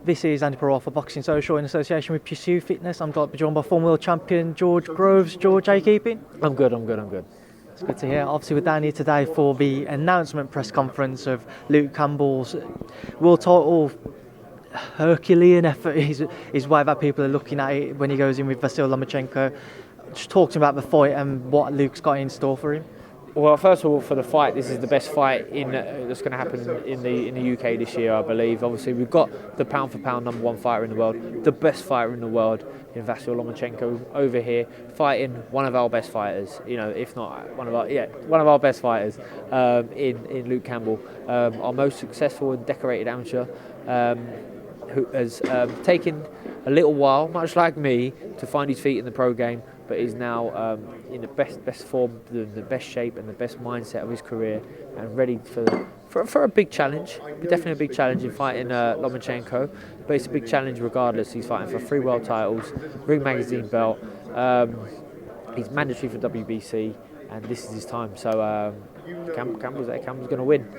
This is Andy Purewal for Boxing Social in association with Pursue Fitness. I'm joined by former world champion George Groves. George, how you keeping? I'm good. It's good to hear. Obviously, we're down here today for the announcement press conference of Luke Campbell's world title Herculean effort is way that people are looking at it when he goes in with Vasyl Lomachenko. Just talking about the fight and what Luke's got in store for him. Well, first of all, for the fight, this is the best fight that's going to happen in the UK this year, I believe. Obviously, we've got the pound for pound number one fighter in the world, the best fighter in the world, in Vasyl Lomachenko, over here fighting one of our best fighters. You know, if not one of our best fighters in Luke Campbell, our most successful and decorated amateur, who has taken a little while, much like me, to find his feet in the pro game. But he's now in the best form, the best shape and the best mindset of his career, and ready for a big challenge. Definitely a big challenge in fighting Lomachenko, but it's a big challenge regardless. He's fighting for 3 world titles, Ring Magazine belt. He's mandatory for WBC, and this is his time. So Campbell's going to win.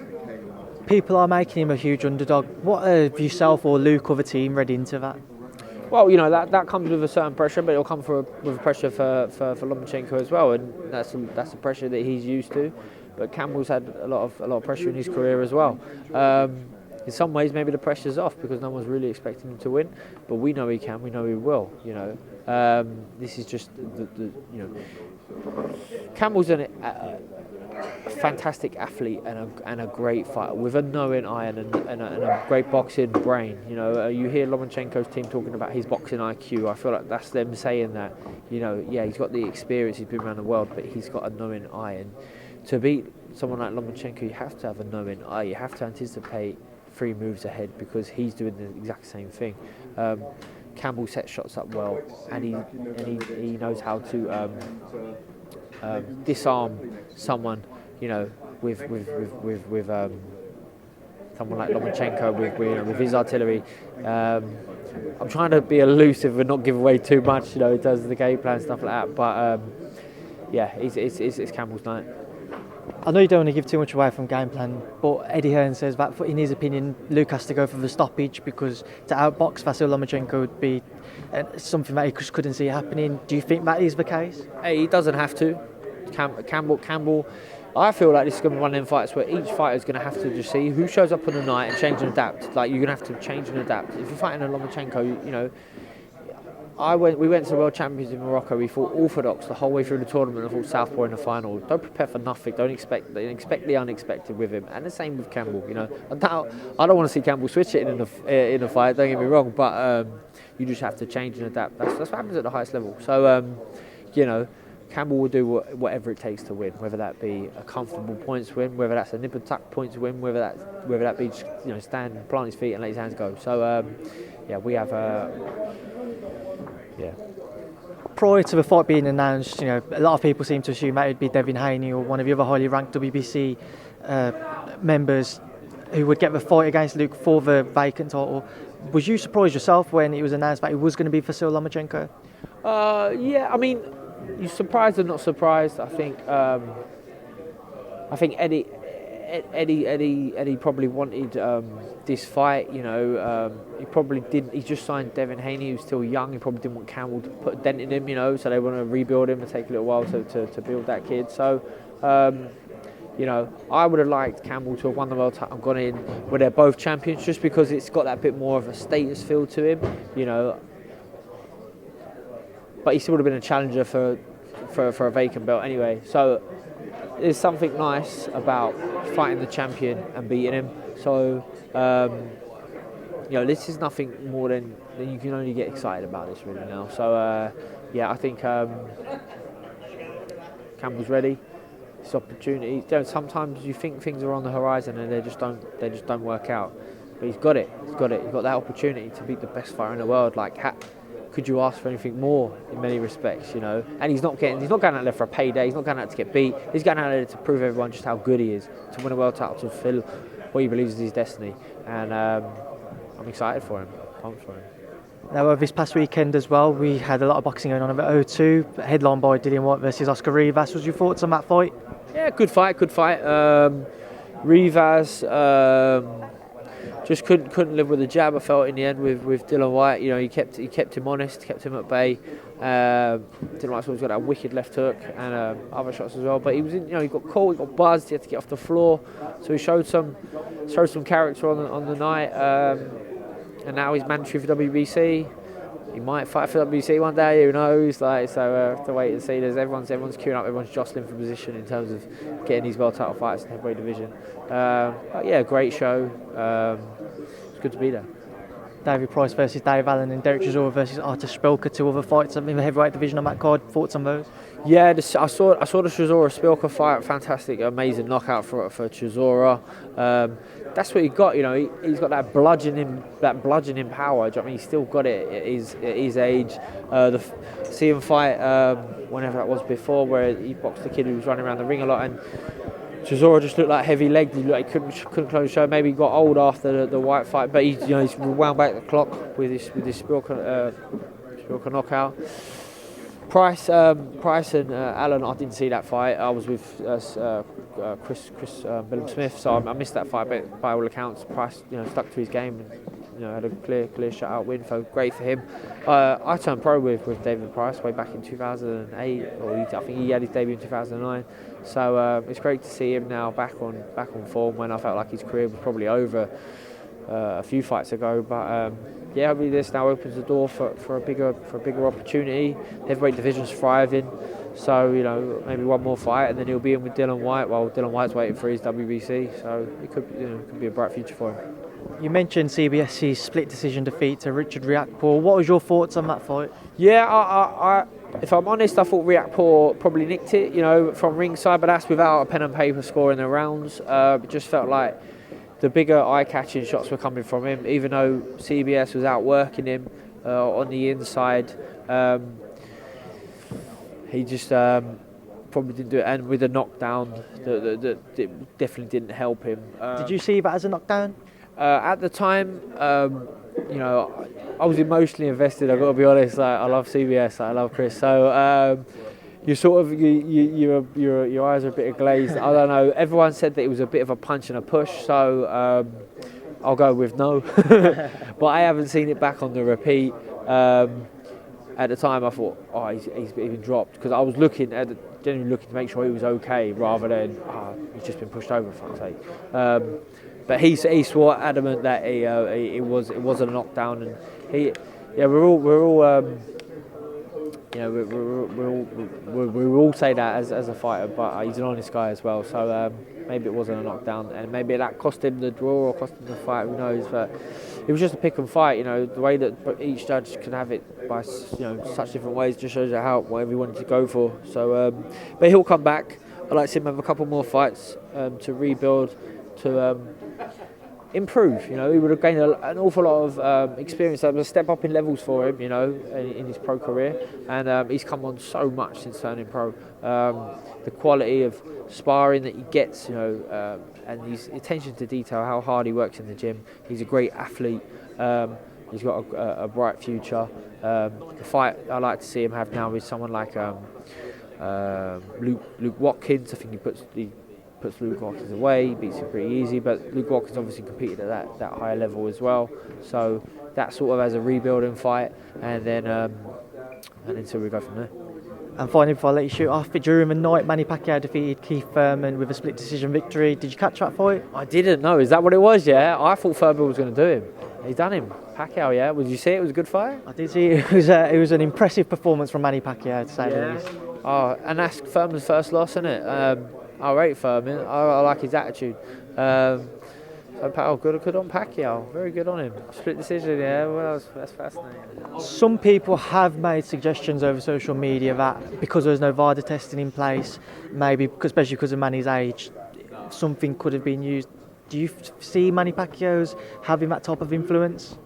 People are making him a huge underdog. What have yourself or Luke or the team read into that? Well, you know, that comes with a certain pressure, but it'll come with pressure for Lomachenko as well, and that's the pressure that he's used to. But Campbell's had a lot of pressure in his career as well. In some ways, maybe the pressure's off because no one's really expecting him to win, but we know he can, we know he will. You know, this is just Campbell's a fantastic athlete and a great fighter with a knowing eye and a great boxing brain. You know, you hear Lomachenko's team talking about his boxing IQ. I feel like that's them saying that. You know, yeah, he's got the experience, he's been around the world, but he's got a knowing eye. And to beat someone like Lomachenko, you have to have a knowing eye. You have to anticipate 3 moves ahead because he's doing the exact same thing. Campbell sets shots up well, and he knows how to disarm someone, you know, with someone like Lomachenko with his artillery. I'm trying to be elusive and not give away too much, you know, in terms of the game plan and stuff like that. But yeah, it's Campbell's night. I know you don't want to give too much away from game plan, but Eddie Hearn says that, in his opinion, Luke has to go for the stoppage because to outbox Vasyl Lomachenko would be something that he just couldn't see happening. Do you think that is the case? Hey, he doesn't have to. Campbell, I feel like this is going to be one of them fights where each fighter is going to have to just see who shows up on the night and change and adapt. Like, you're going to have to change and adapt. If you're fighting a Lomachenko, you know, we went to the World Champions in Morocco. We fought orthodox the whole way through the tournament and fought southpaw in the final. Don't prepare for nothing. Don't expect the unexpected with him. And the same with Campbell. You know, I don't want to see Campbell switch it in a fight. Don't get me wrong, but you just have to change and adapt. That's what happens at the highest level. So you know, Campbell will do whatever it takes to win. Whether that be a comfortable points win, whether that's a nip and tuck points win, whether that be just, you know, stand, plant his feet and let his hands go. So yeah, we have yeah. Prior to the fight being announced, you know, a lot of people seem to assume that it would be Devin Haney or one of the other highly ranked WBC members who would get the fight against Luke for the vacant title. Was you surprised yourself when it was announced that it was going to be Vasyl Lomachenko? Yeah, I mean, you're surprised or not surprised. I think Eddie probably wanted this fight. You know, he probably didn't. He just signed Devin Haney, who's still young. He probably didn't want Campbell to put a dent in him. You know, so they want to rebuild him and take a little while to build that kid. So, you know, I would have liked Campbell to have won the world title and gone in where they're both champions, just because it's got that bit more of a status feel to him. You know, but he still would have been a challenger for a vacant belt anyway. So there's something nice about fighting the champion and beating him. So you know, this is nothing more than you can only get excited about this really now. So yeah, I think Campbell's ready. This opportunity. You know, sometimes you think things are on the horizon and they just don't work out. But he's got it. He's got that opportunity to beat the best fighter in the world. Like, could you ask for anything more in many respects, you know? And he's not going out there for a payday. He's not going out to get beat. He's going out there to prove everyone just how good he is, to win a world title, to fulfill what he believes is his destiny. And I'm excited for him. Pumped for him. Now, this past weekend as well, we had a lot of boxing going on at O2, headlined by Dillian Whyte versus Whyte-Rivas. Was your thoughts on that fight? Yeah, good fight. Rivas, just couldn't live with the jab. I felt in the end with Dillian Whyte. You know, he kept him honest, kept him at bay. Dillian Whyte's always got that wicked left hook and other shots as well. But he was in, you know, he got caught, he got buzzed, he had to get off the floor. So he showed some character on the night. And now he's mandatory for WBC. He might fight for WBC one day, who knows? Like, so have to wait and see. Everyone's queuing up, everyone's jostling for position in terms of getting these world title fights in the heavyweight division. But yeah, great show. It's good to be there. David Price versus Dave Allen and Derek Chisora versus Artur Szpilka, 2 other fights in the heavyweight division on that card. Thoughts on those? Yeah, I saw the Chisora-Szpilka fight. Fantastic, amazing knockout for Chisora. That's what he got. You know, he's got that bludgeoning power. Do you know what I mean? He's still got it at his age. See him fight whenever that was before, where he boxed the kid who was running around the ring a lot, and Chisora just looked like heavy legged. He looked like he couldn't close the show. Maybe he got old after the Whyte fight, but he's wound back the clock with his Szpilka knockout. Price and Allen, I didn't see that fight. I was with Chris Billum-Smith, so I missed that fight. But by all accounts, Price, you know, stuck to his game and, you know, had a clear shutout win. So great for him. I turned pro with David Price way back in 2008, or I think he had his debut in 2009. So it's great to see him now back on form, when I felt like his career was probably over a few fights ago. But yeah, I mean, this now opens the door for a bigger opportunity. The heavyweight division's thriving, so, you know, maybe one more fight and then he'll be in with Dillian Whyte while Dillian Whyte's waiting for his WBC. So it could be a bright future for him. You mentioned CBS's split decision defeat to Richard Riakporhe. What was your thoughts on that fight? Yeah, I if I'm honest, I thought Riakporhe probably nicked it, you know, from ringside, but that's without a pen and paper score in the rounds. It just felt like the bigger eye-catching shots were coming from him, even though CBS was outworking him on the inside. He just probably didn't do it, and with a knockdown, that it definitely didn't help him. Did you see that as a knockdown? At the time, you know, I was emotionally invested. I've got to be honest. I love CBS. I love Chris. So you sort of your eyes are a bit glazed. I don't know. Everyone said that it was a bit of a punch and a push. So I'll go with no. But I haven't seen it back on the repeat. At the time, I thought, oh, he's been dropped, because I was genuinely looking to make sure he was okay, rather than he's just been pushed over, for fuck's sake. But he swore adamant that it wasn't a knockdown, and we're all you know, we all say that as a fighter, but he's an honest guy as well. So maybe it wasn't a knockdown, and maybe that cost him the draw or cost him the fight. Who knows? But it was just a pick and fight. You know, the way that each judge can have it by, you know, such different ways just shows you whatever he wanted to go for. So, but he'll come back. I'd like to see him have a couple more fights to rebuild, to improve. You know, he would have gained an awful lot of experience. That was a step up in levels for him, you know, in his pro career, and he's come on so much since turning pro. The quality of sparring that he gets, you know, and his attention to detail, how hard he works in the gym. He's a great athlete. He's got a bright future. The fight I like to see him have now is someone like Luke Watkins. I think he puts Luke Watkins away, he beats him pretty easy, but Luke Watkins obviously competed at that higher level as well, so that sort of as a rebuilding fight, and then so we go from there. And finally, before I let you shoot off, during the night, Manny Pacquiao defeated Keith Thurman with a split decision victory. Did you catch that fight? I didn't know. Is that what it was? Yeah, I thought Thurman was going to do him. He's done him. Pacquiao, yeah. Did you see it was a good fight? I did see it. It was an impressive performance from Manny Pacquiao, to say the least. Oh, and that's Thurman's first loss, isn't it? I rate Thurman. I like his attitude. Good on Pacquiao. Very good on him. Split decision, yeah. Well, that's fascinating. Some people have made suggestions over social media that because there's no VADA testing in place, maybe especially because of Manny's age, something could have been used. Do you see Manny Pacquiao's having that type of influence?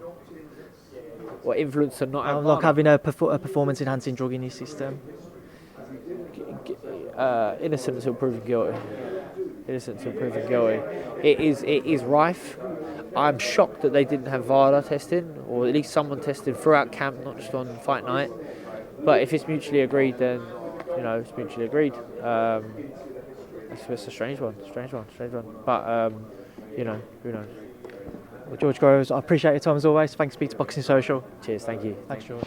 What influence to not have? Like having a performance-enhancing drug in his system. Innocent until proven guilty. Innocent until proven guilty. It is rife. I'm shocked that they didn't have VADA testing, or at least someone testing throughout camp, not just on fight night. But if it's mutually agreed, then you know it's mutually agreed. It's a strange one. But you know, who knows? Well, George Groves, I appreciate your time as always. Thanks, Speed to Boxing Social. Cheers, thank you. Thanks, George.